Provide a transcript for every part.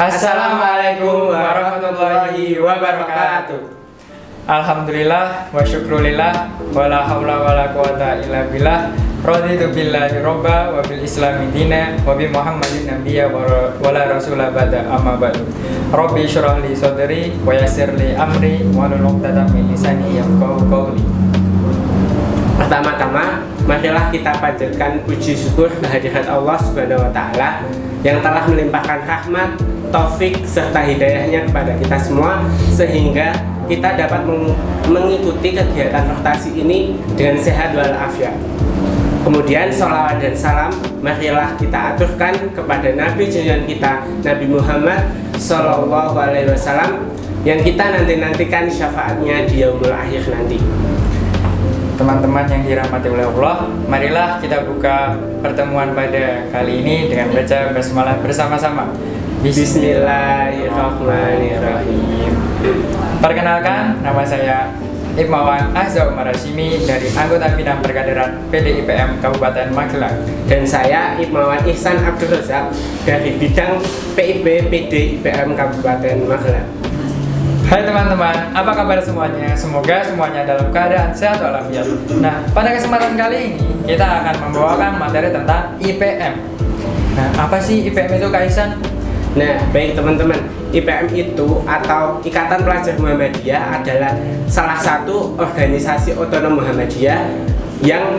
Assalamualaikum warahmatullahi wabarakatuh. Alhamdulillah wa syukrulillah wa la haula wa la quwata illa billah. Raditu billahi robba wa bil islami dina wa bi muhammadin nabiyya wa la rasula ba'da amma ba'du. Rabbi syrah li sadri wa yassir li amri wa hlul 'uqdatam min lisani yafqahu qawli. Pertama-tama, marilah kita panjatkan puji syukur kehadirat Allah Subhanahu wa taala yang telah melimpahkan rahmat, taufik serta hidayahnya kepada kita semua sehingga kita dapat mengikuti kegiatan rotasi ini dengan sehat walafiat. Kemudian sholawat dan salam marilah kita aturkan kepada Nabi junjungan kita Nabi Muhammad Sallallahu Alaihi Wasallam yang kita nantikan syafaatnya di yaumul akhir nanti. Teman-teman yang dirahmati oleh Allah, marilah kita buka pertemuan pada kali ini dengan baca basmalah bersama-sama. Bismillahirrahmanirrahim. Perkenalkan, nama saya Ibmawan Ahza Umar Hashimi dari anggota bidang perkaderan PDIPM Kabupaten Magelang. Dan saya Ibmawan Ihsan Abdul Razak dari bidang PIB PDIPM Kabupaten Magelang. Hai teman-teman, apa kabar semuanya? Semoga semuanya dalam keadaan sehat walafiat. Nah, pada kesempatan kali ini kita akan membawakan materi tentang IPM. Nah, apa sih IPM itu, Kak Ihsan? Nah, baik teman-teman, IPM itu atau Ikatan Pelajar Muhammadiyah adalah salah satu organisasi otonom Muhammadiyah yang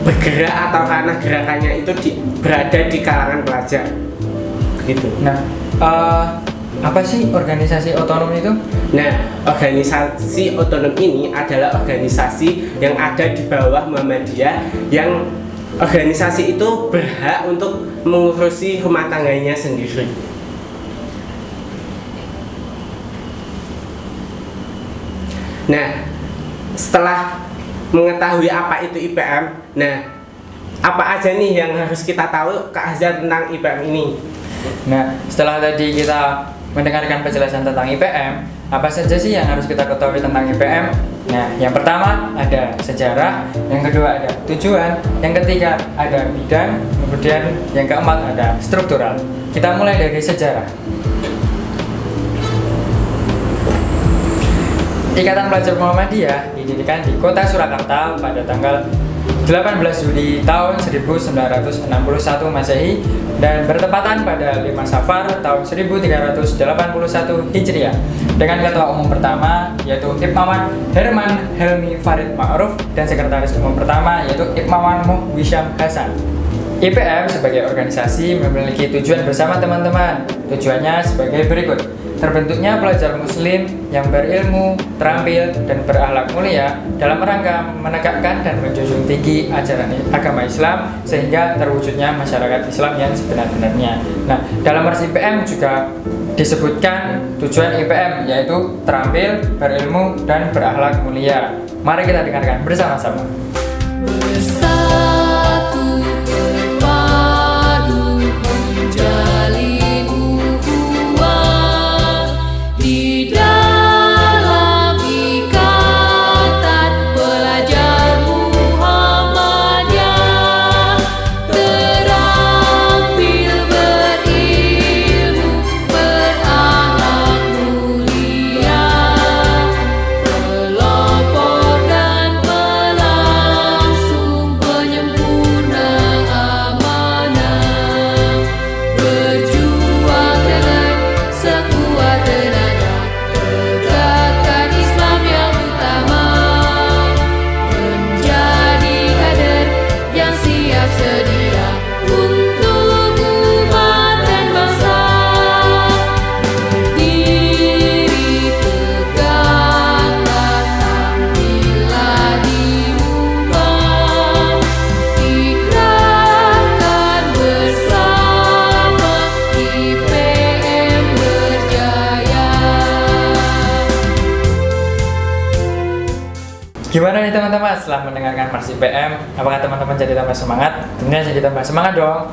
bergerak atau karena gerakannya itu berada di kalangan pelajar. Gitu. Nah, apa sih organisasi otonom itu? Nah, organisasi otonom ini adalah organisasi yang ada di bawah Muhammadiyah yang organisasi itu berhak untuk mengurusi rumah tangganya sendiri. Nah, setelah mengetahui apa itu IPM, nah apa aja nih yang harus kita tahu Kak Azhar tentang IPM ini? Nah, setelah tadi kita mendengarkan penjelasan tentang IPM, apa saja sih yang harus kita ketahui tentang IPM? Nah, yang pertama ada sejarah, yang kedua ada tujuan, yang ketiga ada bidang, kemudian yang keempat ada struktural. Kita mulai dari sejarah. Ikatan Pelajar Muhammadiyah didirikan di Kota Surakarta pada tanggal 18 Juli tahun 1961 Masehi dan bertepatan pada 5 Safar tahun 1381 Hijriah dengan ketua umum pertama yaitu Ibmawan Herman Helmi Farid Ma'ruf dan sekretaris umum pertama yaitu Ibmawan Muhwisham Hasan. IPM sebagai organisasi memiliki tujuan bersama teman-teman. Tujuannya sebagai berikut: terbentuknya pelajar muslim yang berilmu, terampil, dan berakhlak mulia dalam rangka menegakkan dan menjunjung tinggi ajaran agama Islam sehingga terwujudnya masyarakat Islam yang sebenar-benarnya. Nah, dalam versi IPM juga disebutkan tujuan IPM yaitu terampil, berilmu, dan berakhlak mulia. Mari kita dengarkan bersama-sama. Gimana nih teman-teman setelah mendengarkan Mars IPM? Apakah teman-teman jadi tambah semangat? Tentunya jadi tambah semangat dong.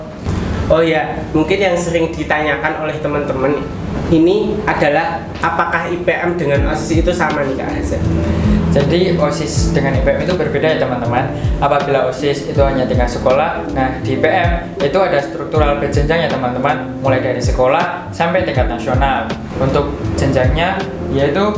Oh ya, mungkin yang sering ditanyakan oleh teman-teman ini adalah apakah IPM dengan OSIS itu sama nih Kak Hasan? Jadi OSIS dengan IPM itu berbeda ya teman-teman. Apabila OSIS itu hanya tingkat sekolah, nah di IPM itu ada struktural berjenjang ya teman-teman, mulai dari sekolah sampai tingkat nasional. Untuk jenjangnya yaitu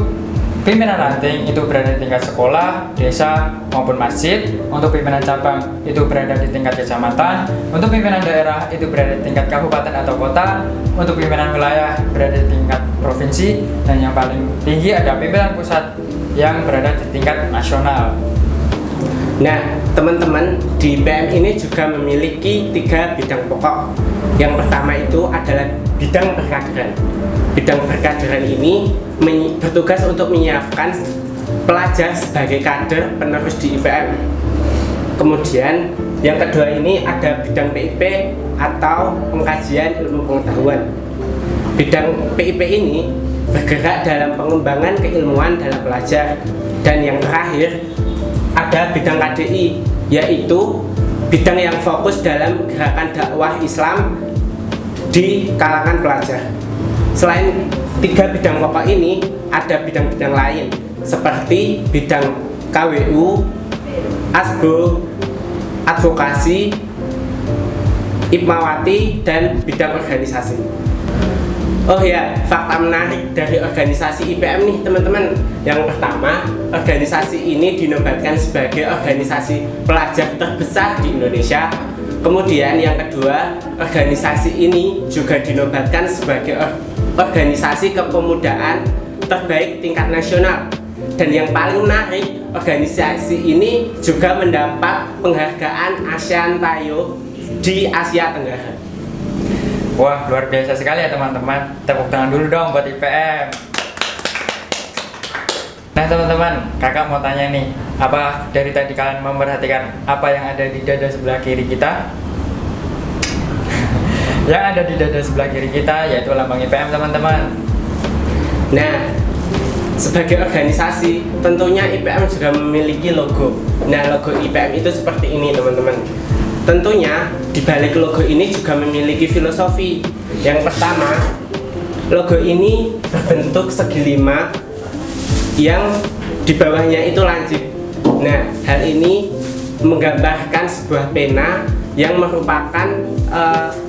pimpinan ranting itu berada di tingkat sekolah, desa maupun masjid. Untuk pimpinan cabang itu berada di tingkat kecamatan. Untuk pimpinan daerah itu berada di tingkat kabupaten atau kota. Untuk pimpinan wilayah berada di tingkat provinsi. Dan yang paling tinggi ada pimpinan pusat yang berada di tingkat nasional. Nah, teman-teman, di IPM ini juga memiliki 3 bidang pokok. Yang pertama itu adalah bidang perkaderan. Bidang perkaderan ini bertugas untuk menyiapkan pelajar sebagai kader penerus di IPM. Kemudian yang kedua ini ada bidang PIP atau pengkajian ilmu pengetahuan. Bidang PIP ini bergerak dalam pengembangan keilmuan dalam pelajar. Dan yang terakhir ada bidang KDI, yaitu bidang yang fokus dalam gerakan dakwah Islam di kalangan pelajar. Selain 3 bidang pokok ini, ada bidang-bidang lain seperti bidang KWU, ASBO, advokasi, Ipmawati, dan bidang organisasi. Oh ya, fakta menarik dari organisasi IPM nih teman-teman. Yang pertama, organisasi ini dinobatkan sebagai organisasi pelajar terbesar di Indonesia. Kemudian yang kedua, organisasi ini juga dinobatkan sebagai organisasi kepemudaan terbaik tingkat nasional. Dan yang paling menarik, organisasi ini juga mendapat penghargaan ASEAN Tayo di Asia Tenggara. Wah, luar biasa sekali ya teman-teman. Tepuk tangan dulu dong buat IPM. Nah teman-teman, kakak mau tanya nih, apa dari tadi kalian memperhatikan apa yang ada di dada sebelah kiri kita? Yang ada di dada sebelah kiri kita yaitu lambang IPM teman-teman. Nah, sebagai organisasi tentunya IPM juga memiliki logo. Nah, logo IPM itu seperti ini teman-teman. Tentunya di balik logo ini juga memiliki filosofi. Yang pertama, logo ini berbentuk segi 5 yang di bawahnya itu lancip. Nah, hal ini menggambarkan sebuah pena yang merupakan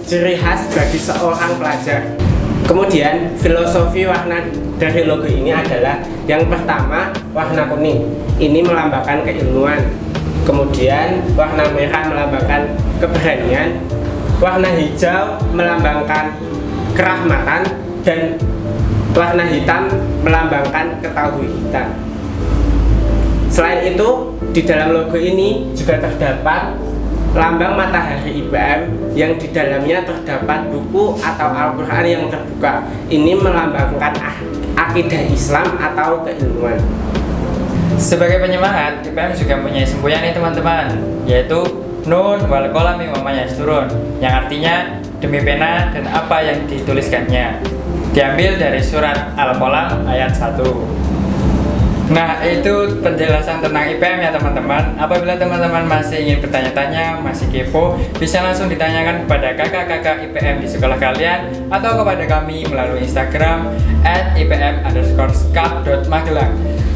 ciri khas bagi seorang pelajar. Kemudian filosofi warna dari logo ini adalah yang pertama warna kuning. Ini melambangkan keilmuan. Kemudian warna merah melambangkan keberanian, warna hijau melambangkan kerahmatan, dan warna hitam melambangkan ketauhidan. Selain itu, di dalam logo ini juga terdapat lambang matahari IPM yang di dalamnya terdapat buku atau Al-Quran yang terbuka. Ini melambangkan akidah Islam atau keilmuan. Sebagai penyemangat, IPM juga punya semboyan nih teman-teman, yaitu Nun wal qalami wa ma yasturun, yang artinya demi pena dan apa yang dituliskannya. Diambil dari surat Al-Qalam ayat 1. Nah, itu penjelasan tentang IPM ya teman-teman. Apabila teman-teman masih ingin bertanya-tanya, masih kepo, bisa langsung ditanyakan kepada kakak-kakak IPM di sekolah kalian atau kepada kami melalui Instagram @ipm_skap.magelang.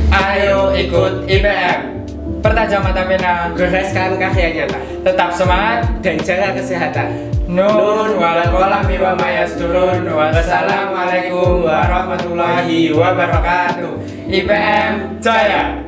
Ayo ikut IPM, pertajam mata pena, Goreskan karya nyata, tetap semangat dan jaga kesehatan. Nun wal qalami wa ma yasturun. Wassalamualaikum warahmatullahi wabarakatuh. IPM Jaya.